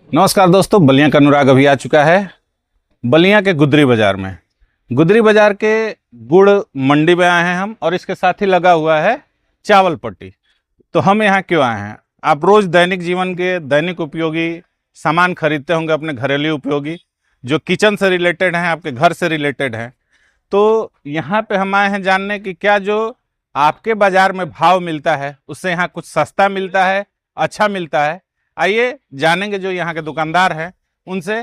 नमस्कार दोस्तों, बलिया का अनुराग अभी आ चुका है बलिया के गुदरी बाजार में। गुदरी बाजार के गुड़ मंडी में आए हैं हम, और इसके साथ ही लगा हुआ है चावल पट्टी। तो हम यहाँ क्यों आए हैं? आप रोज दैनिक जीवन के दैनिक उपयोगी सामान खरीदते होंगे, अपने घरेलू उपयोगी जो किचन से रिलेटेड हैं, आपके घर से रिलेटेड हैं। तो यहाँ पे हम आए हैं जानने कि क्या जो आपके बाजार में भाव मिलता है उससे यहाँ कुछ सस्ता मिलता है, अच्छा मिलता है। आइए जानेंगे जो यहाँ के दुकानदार हैं उनसे।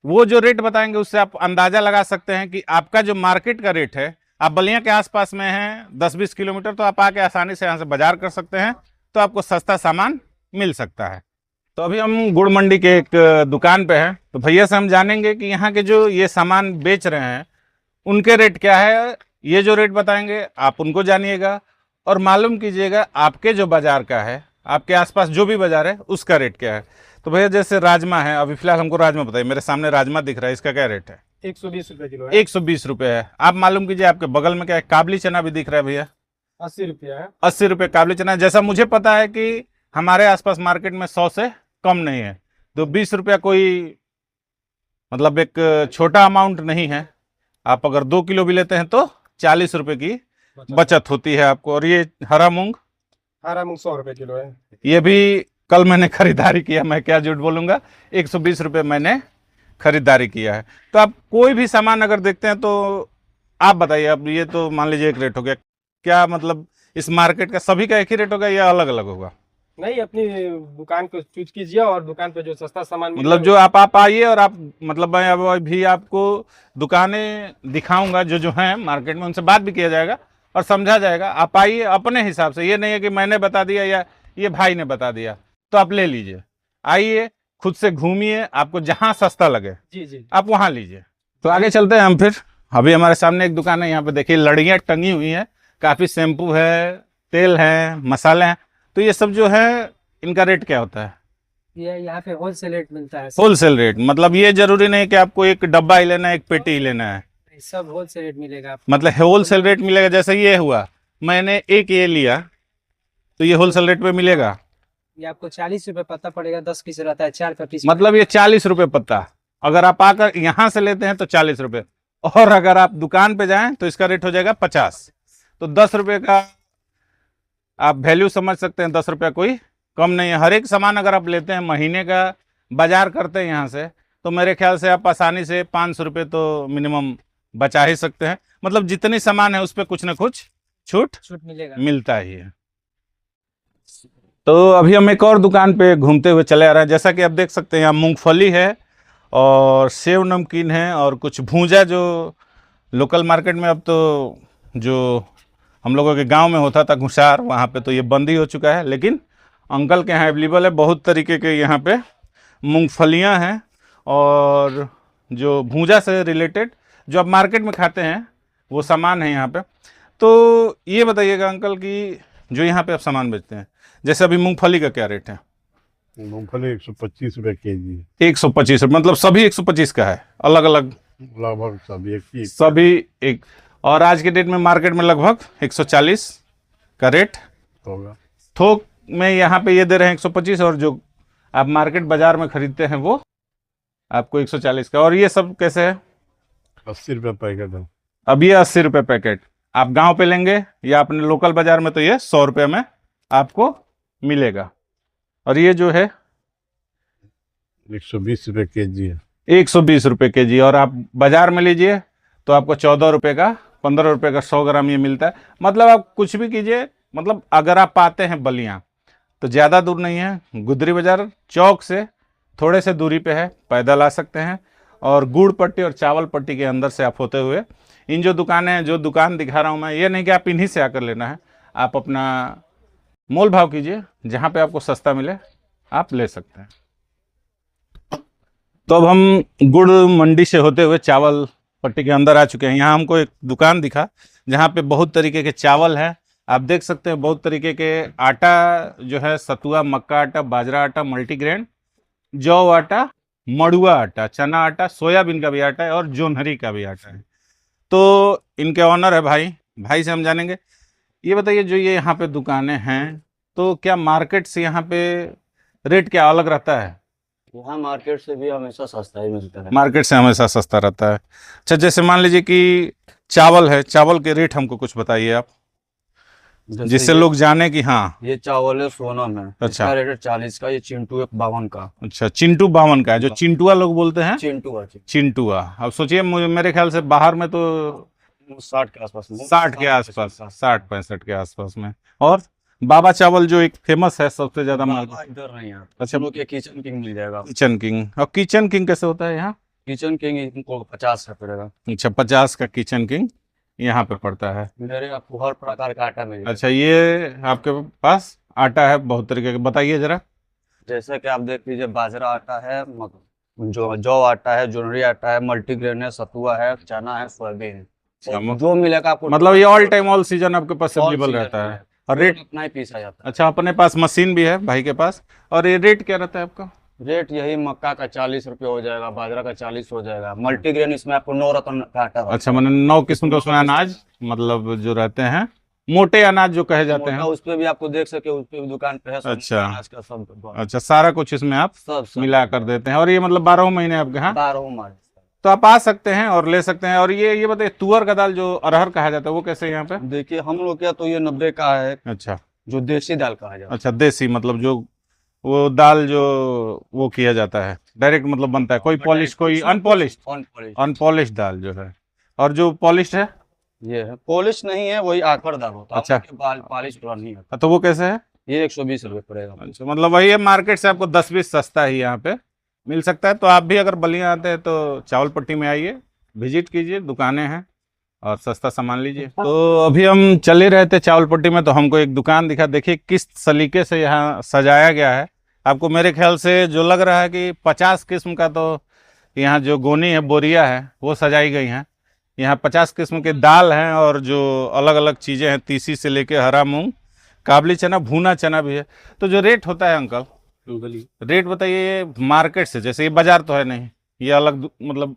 वो जो रेट बताएंगे उससे आप अंदाजा लगा सकते हैं कि आपका जो मार्केट का रेट है, आप बलिया के आसपास में हैं 10-20 किलोमीटर, तो आप आके आसानी से यहाँ से बाजार कर सकते हैं, तो आपको सस्ता सामान मिल सकता है। तो अभी हम गुड़ मंडी के एक दुकान पे हैं, तो भैया से हम जानेंगे कि यहाँ के जो ये सामान बेच रहे हैं उनके रेट क्या है। ये जो रेट बताएंगे आप उनको जानिएगा और मालूम कीजिएगा आपके जो बाजार का है, आपके आसपास जो भी बाजार है उसका रेट क्या है। तो भैया जैसे राजमा है, अभी फिलहाल हमको राजमा बताइए। मेरे सामने राजमा दिख रहा है, इसका क्या रेट है? 120 रुपए किलो है। 120 रुपये है। आप मालूम कीजिए आपके बगल में क्या है? काबली चना भी दिख रहा है भैया, 80 रुपया है। 80 रुपये काबली चना। जैसा मुझे पता है कि हमारे आसपास मार्केट में 100 से कम नहीं है, तो 20 रुपया कोई मतलब एक छोटा अमाउंट नहीं है। आप अगर 2 किलो भी लेते हैं तो 40 रुपये की बचत होती है आपको। और ये हरा मूंग 100 रुपए किलो है। ये भी कल मैंने खरीदारी किया, मैं क्या झूठ बोलूंगा, 120 रुपये मैंने खरीदारी किया है। तो आप कोई भी सामान अगर देखते हैं तो आप बताइए। अब ये तो मान लीजिए एक रेट हो गया, क्या मतलब इस मार्केट का सभी का एक ही रेट होगा या अलग अलग होगा? नहीं, अपनी दुकान को चूज कीजिए और दुकान पे जो सस्ता सामान मिले मतलब जो आप आइए और आप मतलब मैं अब भी आपको दुकानें दिखाऊंगा जो जो हैं मार्केट में, उनसे बात भी किया जाएगा और समझा जाएगा। आप आइए अपने हिसाब से, ये नहीं है कि मैंने बता दिया या ये भाई ने बता दिया तो आप ले लीजिए। आइए, खुद से घूमिए, आपको जहां सस्ता लगे जी आप वहां लीजिए। तो आगे चलते हैं हम फिर। अभी हमारे सामने एक दुकान है, यहाँ पे देखिए लड़ियाँ टंगी हुई हैं, काफी शैम्पू है, तेल है, मसाले हैं। तो ये सब जो है इनका रेट क्या होता है? ये यहाँ पे होलसेल रेट मिलता है। होलसेल रेट मतलब ये जरूरी नहीं कि आपको एक डब्बा ही लेना है, एक पेटी ही लेना है, सब होलसेल रेट मिलेगा आपको। मतलब होलसेल रेट मिलेगा। जैसे ये हुआ, मैंने एक ये लिया तो ये होलसेल रेट पे मिलेगा। ये आपको 40 रुपए पत्ता पड़ेगा, 10 पीस रहता है, 4 का पीस। मतलब ये 40 रुपये पत्ता। अगर आप आकर यहाँ से लेते हैं तो 40 रुपये, और अगर आप दुकान पे जाएं तो इसका रेट हो जाएगा 50। तो 10 रुपये का आप वैल्यू समझ सकते हैं। 10 रुपया कोई कम नहीं है। हर एक सामान अगर आप लेते हैं, महीने का बाजार करते हैं यहाँ से, तो मेरे ख्याल से आप आसानी से 500 रुपये तो मिनिमम बचा ही सकते हैं। मतलब जितनी सामान है उस पर कुछ ना कुछ छूट मिलेगा, मिलता ही है। तो अभी हम एक और दुकान पे घूमते हुए चले आ रहे हैं। जैसा कि आप देख सकते हैं यहाँ मूंगफली है और सेव नमकीन है और कुछ भूजा, जो लोकल मार्केट में अब तो जो हम लोगों के गांव में होता था घुसार, वहाँ पे तो ये बंद ही हो चुका है, लेकिन अंकल के यहाँ अवेलेबल है। बहुत तरीके के यहाँ पे मूंगफलियाँ हैं और जो भूजा से रिलेटेड जो आप मार्केट में खाते हैं वो सामान है यहाँ पे। तो ये बताइएगा अंकल कि जो यहाँ पे आप सामान बेचते हैं, जैसे अभी मूंगफली का क्या रेट है? मूंगफली 125 रुपए केजी है। 125 रुपये, मतलब सभी 125 का है, अलग अलग लगभग सभी एक ही सभी एक। और आज के डेट में मार्केट में लगभग 140 का रेट होगा। थोक में यहाँ पे ये दे रहे हैं 125, और जो आप मार्केट बाजार में खरीदते हैं वो आपको 140 का। और ये सब कैसे है? 80 रुपए पैकेट है। अब ये 80 रुपये पैकेट। आप गांव पे लेंगे या अपने लोकल बाजार में तो ये 100 रुपये में आपको मिलेगा। और ये जो है 120 रुपए केजी है। 120 रुपये के जी। और आप बाजार में लीजिए तो आपको 14 रुपये का, 15 रुपये का 100 ग्राम ये मिलता है। मतलब आप कुछ भी कीजिए, मतलब अगर आप आते हैं बलिया तो ज़्यादा दूर नहीं है, गुदरी बाजार चौक से थोड़े से दूरी पे है, पैदल आ सकते हैं। और गुड़ पट्टी और चावल पट्टी के अंदर से आप होते हुए इन जो दुकानें हैं, जो दुकान दिखा रहा हूँ मैं, ये नहीं कि आप इन्हीं से आकर लेना है, आप अपना मोल भाव कीजिए, जहाँ पे आपको सस्ता मिले आप ले सकते हैं। तो अब हम गुड़ मंडी से होते हुए चावल पट्टी के अंदर आ चुके हैं। यहाँ हमको एक दुकान दिखा जहाँ पे बहुत तरीके के चावल हैं। आप देख सकते हैं बहुत तरीके के आटा जो है, सतुआ, मक्का आटा, बाजरा आटा, मल्टीग्रेन, जौ आटा, मड़ुआ आटा, चना आटा, सोयाबीन का भी आटा है और जोन्हरी का भी आटा है। तो इनके ऑनर है भाई से हम जानेंगे। ये बताइए, जो ये यहाँ पे दुकानें हैं तो क्या मार्केट से यहाँ पे रेट क्या अलग रहता है? यहाँ मार्केट से भी हमेशा सस्ता ही मिलता है। मार्केट से हमेशा सस्ता रहता है। अच्छा, जैसे मान लीजिए कि चावल है, चावल के रेट हमको कुछ बताइए आप, जैसे जिससे लोग जाने कि हाँ। ये चावल है सोनम है, अच्छा। इसका रेट है 40 का, ये चिंटू है 52 का। अच्छा, चिंटू 52 का है, जो चिंटुआ लोग बोलते हैं। चिंटू है चिंटुआ, अब सोचिए मेरे ख्याल से बाहर में तो 60 के आसपास में, 60 के आसपास, 60-65 के आसपास में। और बाबा चावल जो एक फेमस है सबसे ज्यादा मार्केट। इधर नहीं आता। अच्छा, लोग के किचन किंग मिल जाएगा। किचन किंग, और किचन किंग कैसे होता है यहाँ? किचन किंग इनको 50 का पड़ेगा। अच्छा, 50 का किचन किंग यहाँ पे पड़ता है। मेरे आपको हर प्रकार का आटा मिलेगा। अच्छा, ये आपके पास आटा है बहुत तरीके का, बताइए जरा। जैसे कि आप देख लीजिए, बाजरा आटा है, जो जौ आटा है, जोनरी आटा है, मल्टीग्रेन है, सतुआ है, चना है, सोयाबीन है, जो मिलेगा आपको। मतलब ये ऑल टाइम ऑल सीजन आपके पास All अवेलेबल season रहता है। है। और रेट? अपना ही पीसा जाता है। अच्छा, अपने पास मशीन भी है भाई के पास। और ये रेट क्या रहता है आपका? रेट यही मक्का का 40 रुपये हो जाएगा, बाजरा का 40 हो जाएगा, मल्टीग्रेन इसमें आपको 9 रत्न का आटा होगा। अच्छा, मैंने 9 किस्म के उसमें अनाज, मतलब जो रहते हैं मोटे अनाज जो कहे जाते हैं। उस पे भी आपको देख सके, उस पे भी दुकान पे है सब। अच्छा। अनाज का सब। अच्छा, सारा कुछ इसमें आप सब मिला कर देते हैं। और ये मतलब 12 महीने आपके यहाँ 12 मार्च। तो आप आ सकते हैं और ले सकते हैं। और ये बताइए, तुअर का दाल जो अरहर कहा जाता है वो कैसे है यहाँ पे? देखिए हम लोग क्या, तो ये 90 का है, अच्छा। जो देसी दाल कहा जाता है। अच्छा, देसी, मतलब जो वो दाल जो वो किया जाता है डायरेक्ट, मतलब बनता है, कोई पॉलिश कोई अनपॉलिश। अनपॉलिश दाल जो है, और जो पॉलिश है ये है, पॉलिश नहीं है, वही आखर दाल होता है। अच्छा। पॉलिश वाला नहीं है। तो वो कैसे है? ये 120 रुपये पड़ेगा। अच्छा, मतलब वही है, मार्केट से आपको 10-20 सस्ता ही यहाँ पे मिल सकता है। तो आप भी अगर बलिया आते हैं तो चावल पट्टी में आइए, विजिट कीजिए, दुकानें हैं और सस्ता सामान लीजिए। तो अभी हम चले रहे थे चावल पट्टी में, तो हमको एक दुकान दिखा। देखिए किस सलीके से यहाँ सजाया गया है। आपको मेरे ख्याल से जो लग रहा है कि 50 किस्म का तो यहाँ जो गोनी है, बोरिया है, वो सजाई गई हैं। यहाँ 50 किस्म के दाल हैं और जो अलग अलग चीज़ें हैं, तीसी से लेके हरा मूंग, काबली चना, भुना चना भी है। तो जो रेट होता है अंकल, रेट बताइए मार्केट से। जैसे ये बाजार तो है नहीं, ये अलग मतलब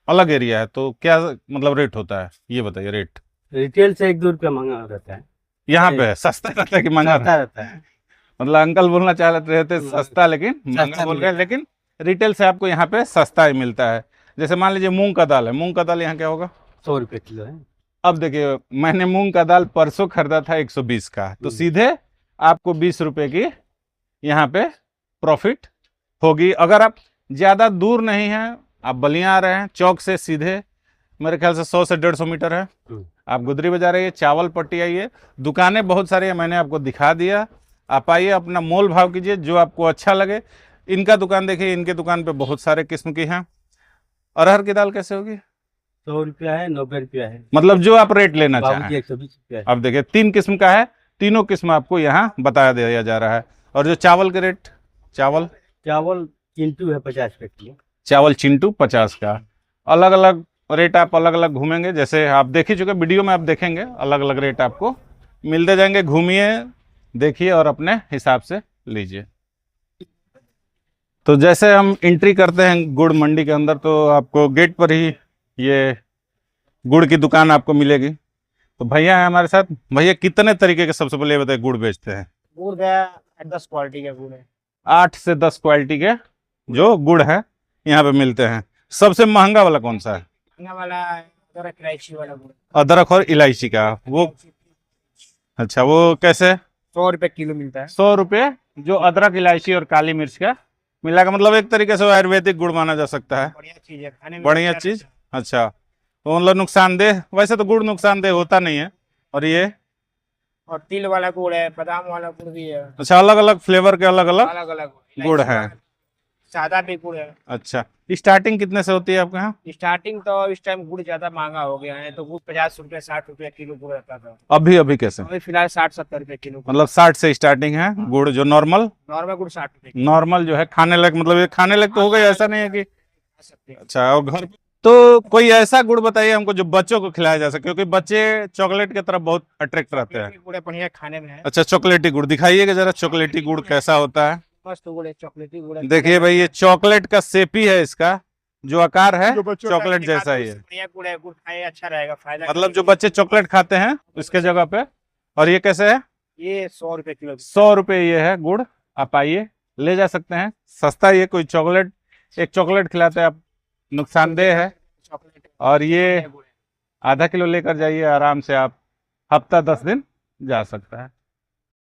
अलग एरिया है, तो क्या मतलब रेट होता है ये बताइए। रेट रिटेल से 1-2 रुपया महंगा रहता है। यहाँ पे सस्ता रहता है कि महंगा रहता है। मतलब अंकल बोलना चाह रहे थे सस्ता, लेकिन महंगा बोल रहे हैं। लेकिन रिटेल से आपको यहाँ पे सस्ता ही मिलता है। जैसे मान लीजिए मूंग का दाल है, मूंग का दाल यहाँ क्या होगा? 100 रुपये किलो है। अब देखिए, मैंने मूंग का दाल परसों खरीदा था 120 का, तो सीधे आपको 20 रुपए की यहाँ पे प्रॉफिट होगी। अगर आप ज़्यादा दूर नहीं हैं, आप बलिया आ रहे हैं, चौक से सीधे मेरे ख्याल से 100 से 150 मीटर है, आप गुदरी बाजार आइए, चावल पट्टी आइए, दुकानें बहुत सारी हैं, मैंने आपको दिखा दिया। आप आइए, अपना मोल भाव कीजिए, जो आपको अच्छा लगे। इनका दुकान देखिए, इनके दुकान पे बहुत सारे किस्म की हैं। अरहर की दाल कैसे होगी? 100 रुपया है, 90 रुपया है, मतलब जो आप रेट लेना बाबूजी चाहें। 120 रुपया है। अब देखिए 3 किस्म का है, तीनों किस्म आपको यहाँ बताया दिया जा रहा है। और जो चावल के रेट, चावल चिंटू है 50 रुपये किलो। चावल चिंटू 50 का। अलग अलग रेट आप अलग अलग घूमेंगे, जैसे आप देख ही चुके, वीडियो में आप देखेंगे अलग अलग रेट आपको मिलते जाएंगे। घूमिए, देखिए और अपने हिसाब से लीजिए। तो जैसे हम एंट्री करते हैं गुड़ मंडी के अंदर, तो आपको गेट पर ही ये गुड़ की दुकान आपको मिलेगी। तो भैया है हमारे साथ। भैया कितने तरीके के, सबसे पहले ये बताइए, गुड़ बेचते हैं? गुड़ का 10 क्वालिटी का गुड़ है। 8 से 10 क्वालिटी के जो गुड़ है यहाँ पे मिलते हैं। सबसे महंगा वाला कौन सा है? महंगा वाला अदरक इलायची वाला गुड़। अदरक और इलायची का वो? अच्छा, वो कैसे? 100 रुपये किलो मिलता है। 100 रुपये जो अदरक इलायची और काली मिर्च का मिला का, मतलब एक तरीके से आयुर्वेदिक गुड़ माना जा सकता है। बढ़िया चीज है, खाने में बढ़िया अच्छा चीज। रहता अच्छा, तो मतलब नुकसानदेह, वैसे तो गुड़ नुकसानदेह होता नहीं है। और ये है। और तिल वाला गुड़ है, बादाम वाला गुड़ भी है। अच्छा, अलग अलग फ्लेवर के अलग अलग अलग अलग गुड़ है। सादा भी गुड़ है। अच्छा, स्टार्टिंग कितने से होती है आपके यहाँ? स्टार्टिंग तो इस टाइम गुड़ ज्यादा महंगा हो गया है, तो गुड़ 50 रुपये 60 रुपये किलो गुड़ रहता था। अभी अभी कैसे? अभी फिलहाल 60-70 रुपये किलो। मतलब 60 से स्टार्टिंग है गुड़, जो नॉर्मल नॉर्मल गुड़ 60 रुपये नॉर्मल जो है खाने लायक, मतलब ये खाने लायक तो हो गई, ऐसा नहीं है कि। खा सकते हैं। अच्छा, और घर तो कोई ऐसा गुड़ बताइए हमको जो बच्चों को खिलाया जा सके, क्योंकि बच्चे चॉकलेट की तरफ बहुत अट्रैक्ट रहते हैं। गुड़ बढ़िया खाने में है। अच्छा, चॉकलेटी गुड़ दिखाइएगा जरा, चॉकलेटी गुड़ कैसा होता है? मस्त गुड़ है, चॉकलेटी गुड़ है। देखिए भाई, ये चॉकलेट का शेप ही है, इसका जो आकार है जो बच्चों का चॉकलेट खाते जैसा ही हैं, है। बढ़िया गुड़ है, गुड़ खाए अच्छा रहेगा, फायदा मतलब जो बच्चे चॉकलेट खाते हैं इसके जगह पे। और ये कैसे है? ये 100 रुपये किलो। 100 रुपये ये है गुड़। आप आइए, ले जा सकते हैं। सस्ता, ये कोई चॉकलेट, एक चॉकलेट खिलाते हैं आप, नुकसानदेह है। चॉकलेट और ये आधा किलो लेकर जाइए, आराम से आप हफ्ता 10 दिन जा सकता है।